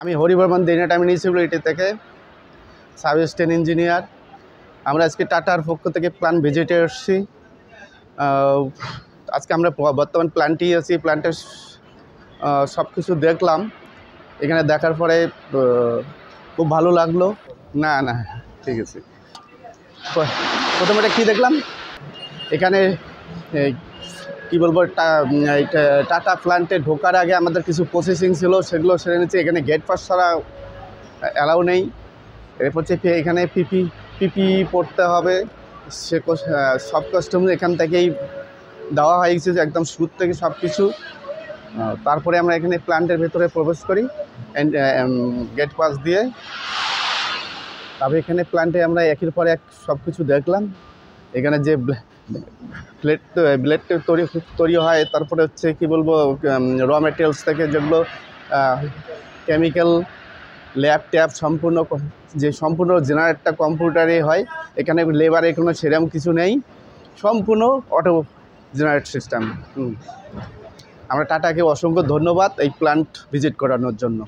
আমি হরিবর্মন দিনাটা মিউনিসিপ্যালিটি থেকে sub assistant engineer. আমরা আজকে টাটার পক্ষ থেকে প্ল্যান্ট ভিজিটে এসেছি। আজকে আমরা বর্তমান প্ল্যান্টেই আছি। প্ল্যান্টের সব কিছু দেখলাম। এখানে দেখার পরে খুব ভালো লাগলো। না না ঠিক আছে। প্রথমে কী দেখলাম, এখানে কী বলবো, টাটা প্ল্যান্টে ঢোকার আগে আমাদের কিছু প্রসেসিং ছিল, সেগুলো সেরে নিচ্ছে। এখানে গেট পাস ছাড়া অ্যালাউ নেই। এরপর হচ্ছে এখানে পিপি পড়তে হবে। সব কাস্টম এখান থেকেই দেওয়া হয়ে গেছে, একদম শুরু থেকে সব কিছু। তারপরে আমরা এখানে প্ল্যান্টের ভেতরে প্রবেশ করি গেট পাস দিয়ে। তবে এখানে প্ল্যান্টে আমরা একের পর এক সব কিছু দেখলাম। এখানে যে ব্লেড তৈরি হয়, তারপরে হচ্ছে কি বলবো, র মেটেরিয়ালস থেকে যেগুলো কেমিক্যাল ল্যাব ট্যাব সম্পূর্ণ জেনারেটটা কম্পিউটারে হয়। এখানে লেবারে কোনো সেরকম কিছু নেই, সম্পূর্ণ অটো জেনারেট সিস্টেম। আমরা টাটাকে অসংখ্য ধন্যবাদ এই প্ল্যান্ট ভিজিট করানোর জন্য।